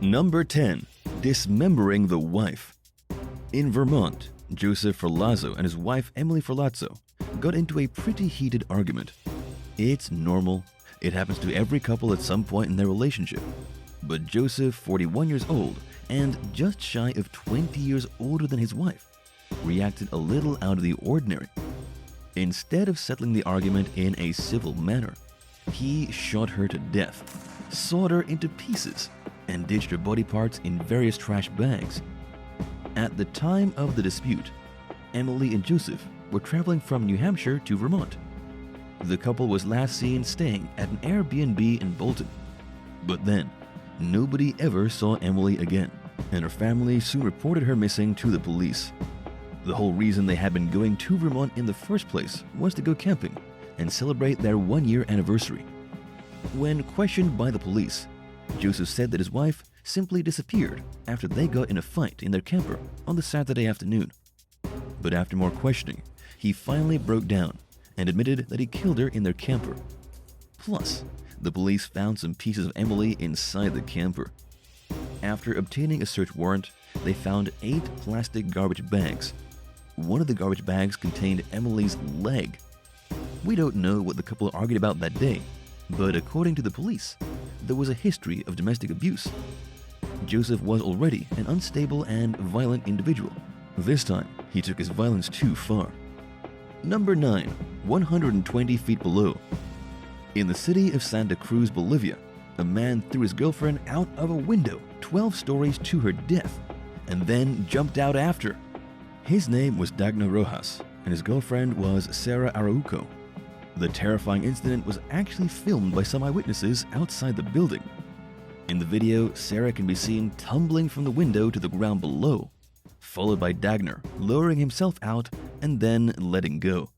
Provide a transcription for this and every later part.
Number 10. Dismembering the wife. In Vermont, Joseph Ferlazzo and his wife Emily Ferlazzo got into a pretty heated argument. It's normal. It happens to every couple at some point in their relationship. But Joseph, 41 years old and just shy of 20 years older than his wife, reacted a little out of the ordinary. Instead of settling the argument in a civil manner, he shot her to death, sawed her into pieces, and ditched her body parts in various trash bags. At the time of the dispute, Emily and Joseph were traveling from New Hampshire to Vermont. The couple was last seen staying at an Airbnb in Bolton. But then, nobody ever saw Emily again, and her family soon reported her missing to the police. The whole reason they had been going to Vermont in the first place was to go camping and celebrate their one-year anniversary. When questioned by the police, Joseph said that his wife simply disappeared after they got in a fight in their camper on the Saturday afternoon. But after more questioning, he finally broke down and admitted that he killed her in their camper. Plus, the police found some pieces of Emily inside the camper. After obtaining a search warrant, they found 8 plastic garbage bags. One of the garbage bags contained Emily's leg. We don't know what the couple argued about that day, but according to the police, there was a history of domestic abuse. Joseph was already an unstable and violent individual. This time, he took his violence too far. Number 9. 120 feet below. In the city of Santa Cruz, Bolivia, a man threw his girlfriend out of a window 12 stories to her death and then jumped out after. His name was Dagna Rojas, and his girlfriend was Sarah Arauco. The terrifying incident was actually filmed by some eyewitnesses outside the building. In the video, Sarah can be seen tumbling from the window to the ground below, followed by Dagner lowering himself out and then letting go.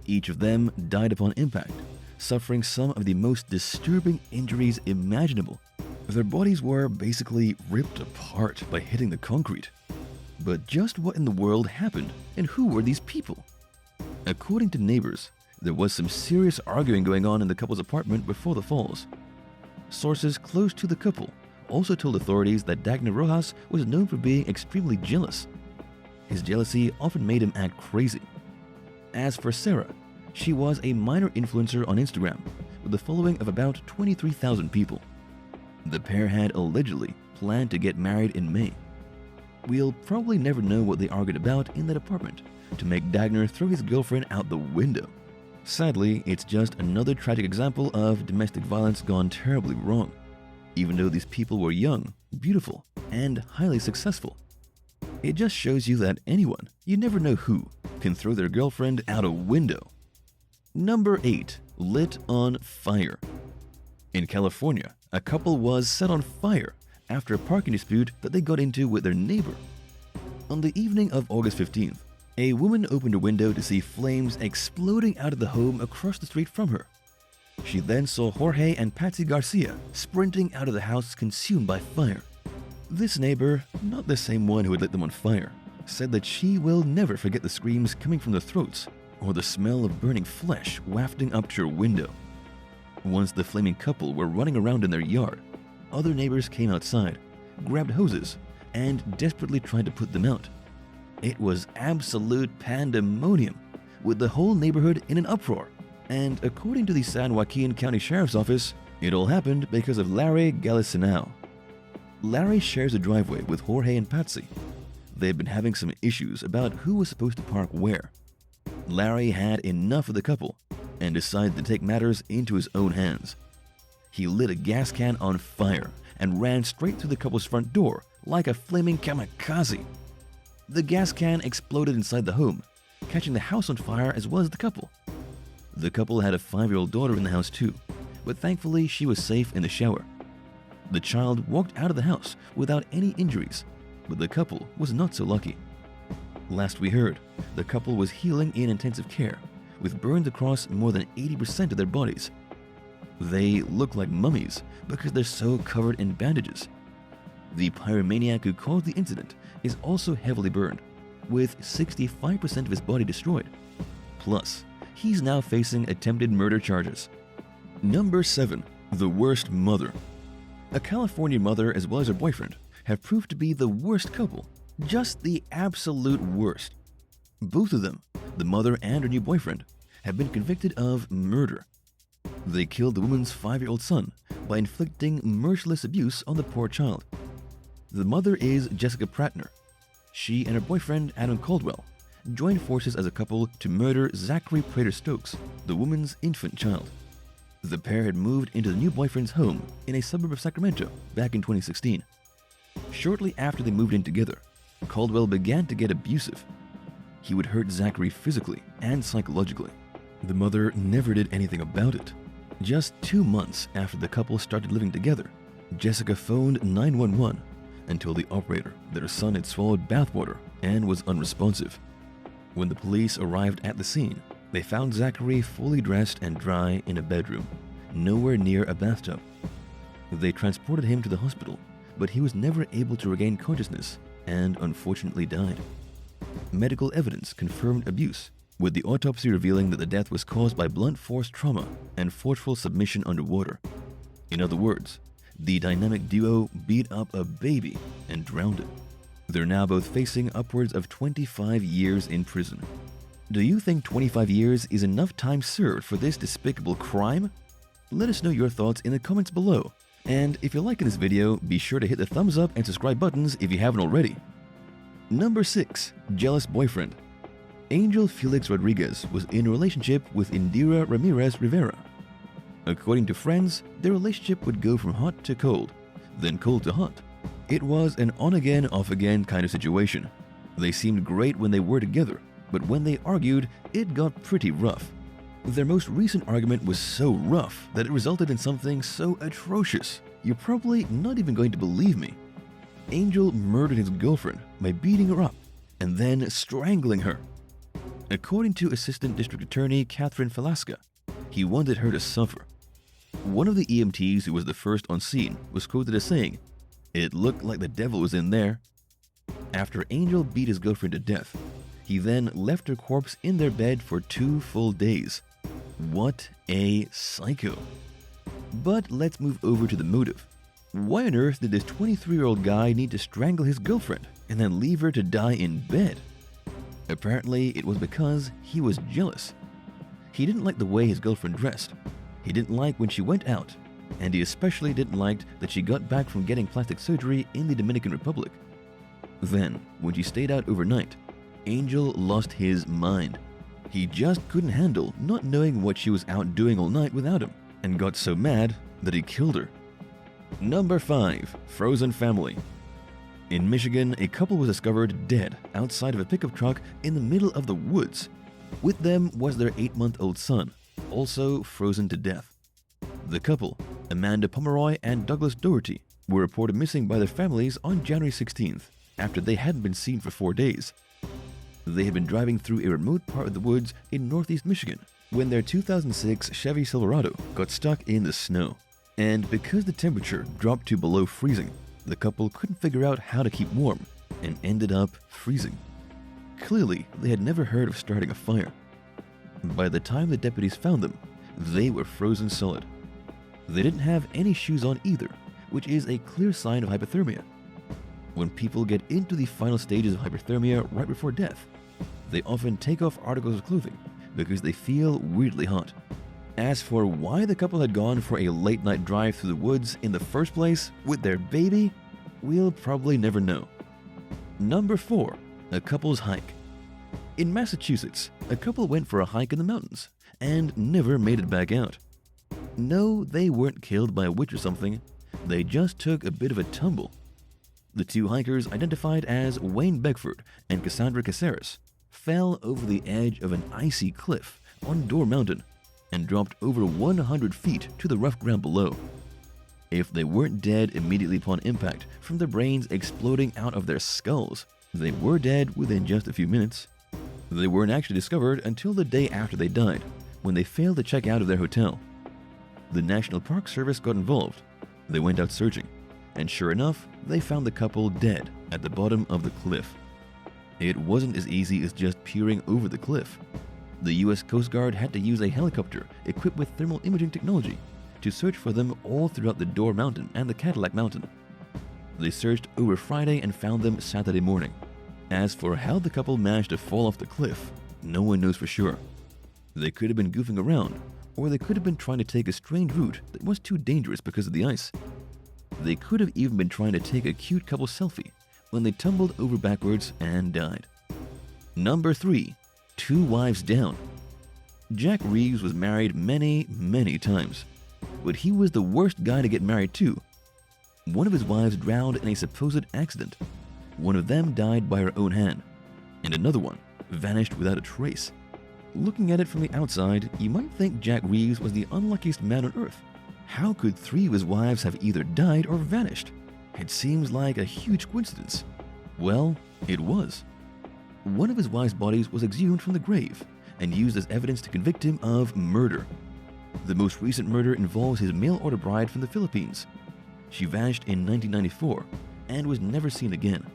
Each of them died upon impact, suffering some of the most disturbing injuries imaginable. Their bodies were basically ripped apart by hitting the concrete. But just what in the world happened, and who were these people? According to neighbors, there was some serious arguing going on in the couple's apartment before the falls. Sources close to the couple also told authorities that Dagna Rojas was known for being extremely jealous. His jealousy often made him act crazy. As for Sarah, she was a minor influencer on Instagram with a following of about 23,000 people. The pair had allegedly planned to get married in May. We'll probably never know what they argued about in that apartment to make Dagner throw his girlfriend out the window. Sadly, it's just another tragic example of domestic violence gone terribly wrong, even though these people were young, beautiful, and highly successful. It just shows you that anyone, you never know who, can throw their girlfriend out a window. Number 8. Lit on fire. In California, a couple was set on fire after a parking dispute that they got into with their neighbor. On the evening of August 15th, a woman opened a window to see flames exploding out of the home across the street from her. She then saw Jorge and Patsy Garcia sprinting out of the house consumed by fire. This neighbor, not the same one who had lit them on fire, said that she will never forget the screams coming from their throats or the smell of burning flesh wafting up to her window. Once the flaming couple were running around in their yard, other neighbors came outside, grabbed hoses, and desperately tried to put them out. It was absolute pandemonium, with the whole neighborhood in an uproar. And according to the San Joaquin County Sheriff's Office, it all happened because of Larry Galicinao. Larry shares a driveway with Jorge and Patsy. They had been having some issues about who was supposed to park where. Larry had enough of the couple and decided to take matters into his own hands. He lit a gas can on fire and ran straight through the couple's front door like a flaming kamikaze. The gas can exploded inside the home, catching the house on fire as well as the couple. The couple had a 5-year-old daughter in the house too, but thankfully she was safe in the shower. The child walked out of the house without any injuries, but the couple was not so lucky. Last we heard, the couple was healing in intensive care, with burns across more than 80% of their bodies. They look like mummies because they're so covered in bandages. The pyromaniac who caused the incident is also heavily burned, with 65% of his body destroyed. Plus, he's now facing attempted murder charges. Number 7. The worst mother. A California mother as well as her boyfriend have proved to be the worst couple, just the absolute worst. Both of them, the mother and her new boyfriend, have been convicted of murder. They killed the woman's 5-year-old son by inflicting merciless abuse on the poor child. The mother is Jessica Prattner. She and her boyfriend, Adam Caldwell, joined forces as a couple to murder Zachary Prater Stokes, the woman's infant child. The pair had moved into the new boyfriend's home in a suburb of Sacramento back in 2016. Shortly after they moved in together, Caldwell began to get abusive. He would hurt Zachary physically and psychologically. The mother never did anything about it. Just 2 months after the couple started living together, Jessica phoned 911 and told the operator that her son had swallowed bathwater and was unresponsive. When the police arrived at the scene, they found Zachary fully dressed and dry in a bedroom, nowhere near a bathtub. They transported him to the hospital, but he was never able to regain consciousness and unfortunately died. Medical evidence confirmed abuse, with the autopsy revealing that the death was caused by blunt force trauma and forceful submission underwater. In other words, the dynamic duo beat up a baby and drowned it. They're now both facing upwards of 25 years in prison. Do you think 25 years is enough time served for this despicable crime? Let us know your thoughts in the comments below. And if you're liking this video, be sure to hit the thumbs up and subscribe buttons if you haven't already. Number 6. Jealous boyfriend. Angel Felix Rodriguez was in a relationship with Indira Ramirez Rivera. According to friends, their relationship would go from hot to cold, then cold to hot. It was an on-again, off-again kind of situation. They seemed great when they were together, but when they argued, it got pretty rough. Their most recent argument was so rough that it resulted in something so atrocious, you're probably not even going to believe me. Angel murdered his girlfriend by beating her up and then strangling her. According to Assistant District Attorney Catherine Falasca, he wanted her to suffer. One of the EMTs who was the first on scene was quoted as saying, "It looked like the devil was in there." After Angel beat his girlfriend to death, he then left her corpse in their bed for 2 full days. What a psycho. But let's move over to the motive. Why on earth did this 23-year-old guy need to strangle his girlfriend and then leave her to die in bed? Apparently, it was because he was jealous. He didn't like the way his girlfriend dressed. He didn't like when she went out, and he especially didn't like that she got back from getting plastic surgery in the Dominican Republic. Then, when she stayed out overnight, Angel lost his mind. He just couldn't handle not knowing what she was out doing all night without him, and got so mad that he killed her. Number 5. Frozen family. In Michigan, a couple was discovered dead outside of a pickup truck in the middle of the woods. With them was their 8-month-old son, also frozen to death. The couple, Amanda Pomeroy and Douglas Doherty, were reported missing by their families on January 16th, after they hadn't been seen for 4 days. They had been driving through a remote part of the woods in northeast Michigan when their 2006 Chevy Silverado got stuck in the snow. And because the temperature dropped to below freezing, the couple couldn't figure out how to keep warm and ended up freezing. Clearly, they had never heard of starting a fire. By the time the deputies found them, they were frozen solid. They didn't have any shoes on either, which is a clear sign of hypothermia. When people get into the final stages of hypothermia right before death, they often take off articles of clothing because they feel weirdly hot. As for why the couple had gone for a late-night drive through the woods in the first place with their baby, we'll probably never know. Number 4. A couple's hike. In Massachusetts, a couple went for a hike in the mountains and never made it back out. No, they weren't killed by a witch or something. They just took a bit of a tumble. The 2 hikers, identified as Wayne Beckford and Cassandra Caceres, fell over the edge of an icy cliff on Door Mountain and dropped over 100 feet to the rough ground below. If they weren't dead immediately upon impact from their brains exploding out of their skulls, they were dead within just a few minutes. They weren't actually discovered until the day after they died, when they failed to check out of their hotel. The National Park Service got involved. They went out searching, and sure enough, they found the couple dead at the bottom of the cliff. It wasn't as easy as just peering over the cliff. The U.S. Coast Guard had to use a helicopter equipped with thermal imaging technology to search for them all throughout the Door Mountain and the Cadillac Mountain. They searched over Friday and found them Saturday morning. As for how the couple managed to fall off the cliff, no one knows for sure. They could have been goofing around, or they could have been trying to take a strange route that was too dangerous because of the ice. They could have even been trying to take a cute couple selfie when they tumbled over backwards and died. Number 3. 2 wives down. Jack Reeves was married many times, but he was the worst guy to get married to. One of his wives drowned in a supposed accident. One of them died by her own hand, and another one vanished without a trace. Looking at it from the outside, you might think Jack Reeves was the unluckiest man on earth. How could 3 of his wives have either died or vanished? It seems like a huge coincidence. Well, it was. One of his wives' bodies was exhumed from the grave and used as evidence to convict him of murder. The most recent murder involves his mail-order bride from the Philippines. She vanished in 1994 and was never seen again.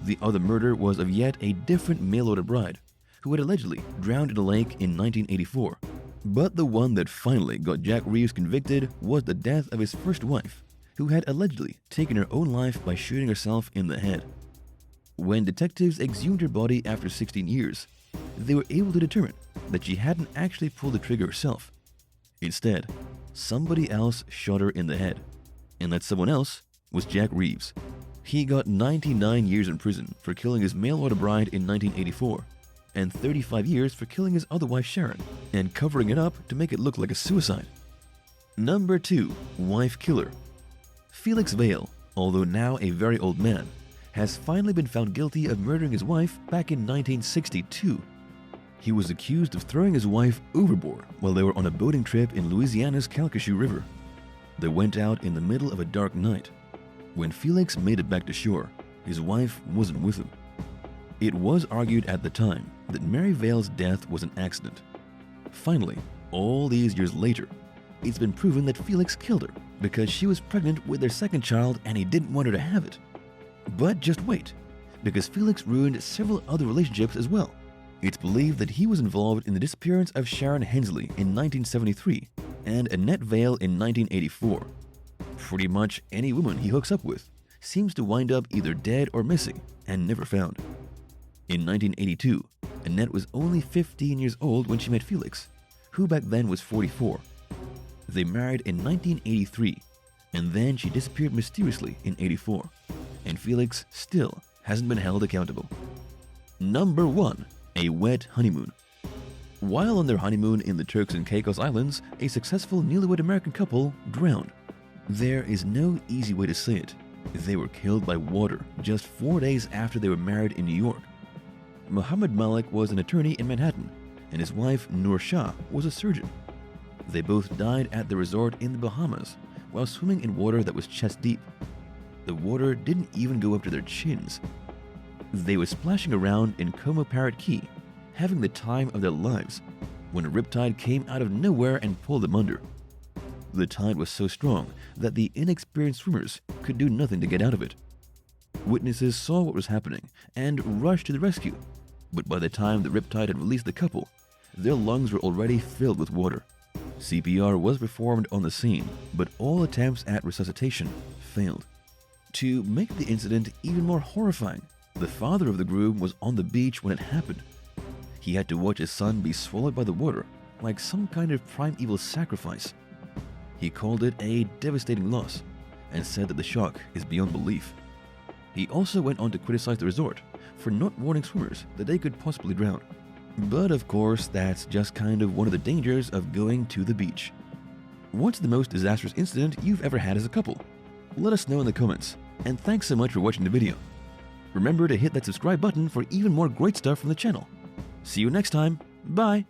The other murder was of yet a different mail-order bride who had allegedly drowned in a lake in 1984. But the one that finally got Jack Reeves convicted was the death of his first wife, who had allegedly taken her own life by shooting herself in the head. When detectives exhumed her body after 16 years, they were able to determine that she hadn't actually pulled the trigger herself. Instead, somebody else shot her in the head, and that someone else was Jack Reeves. He got 99 years in prison for killing his mail-order bride in 1984, and 35 years for killing his other wife Sharon and covering it up to make it look like a suicide. Number 2. Wife killer. Felix Vale, although now a very old man, has finally been found guilty of murdering his wife back in 1962. He was accused of throwing his wife overboard while they were on a boating trip in Louisiana's Calcasieu River. They went out in the middle of a dark night. When Felix made it back to shore, his wife wasn't with him. It was argued at the time that Mary Vale's death was an accident. Finally, all these years later, it's been proven that Felix killed her because she was pregnant with their second child and he didn't want her to have it. But just wait, because Felix ruined several other relationships as well. It's believed that he was involved in the disappearance of Sharon Hensley in 1973 and Annette Vale in 1984. Pretty much any woman he hooks up with seems to wind up either dead or missing and never found. In 1982, Annette was only 15 years old when she met Felix, who back then was 44. They married in 1983, and then she disappeared mysteriously in 84, and Felix still hasn't been held accountable. Number 1. A wet honeymoon. While on their honeymoon in the Turks and Caicos Islands, a successful newlywed American couple drowned. There is no easy way to say it. They were killed by water just 4 days after they were married in New York. Muhammad Malik was an attorney in Manhattan, and his wife Noor Shah was a surgeon. They both died at the resort in the Bahamas while swimming in water that was chest deep. The water didn't even go up to their chins. They were splashing around in Como Parrot Key, having the time of their lives, when a riptide came out of nowhere and pulled them under. The tide was so strong that the inexperienced swimmers could do nothing to get out of it. Witnesses saw what was happening and rushed to the rescue, but by the time the riptide had released the couple, their lungs were already filled with water. CPR was performed on the scene, but all attempts at resuscitation failed. To make the incident even more horrifying, the father of the groom was on the beach when it happened. He had to watch his son be swallowed by the water like some kind of primeval sacrifice. He called it a devastating loss and said that the shock is beyond belief. He also went on to criticize the resort for not warning swimmers that they could possibly drown. But of course, that's just kind of one of the dangers of going to the beach. What's the most disastrous incident you've ever had as a couple? Let us know in the comments, and thanks so much for watching the video. Remember to hit that subscribe button for even more great stuff from the channel. See you next time. Bye!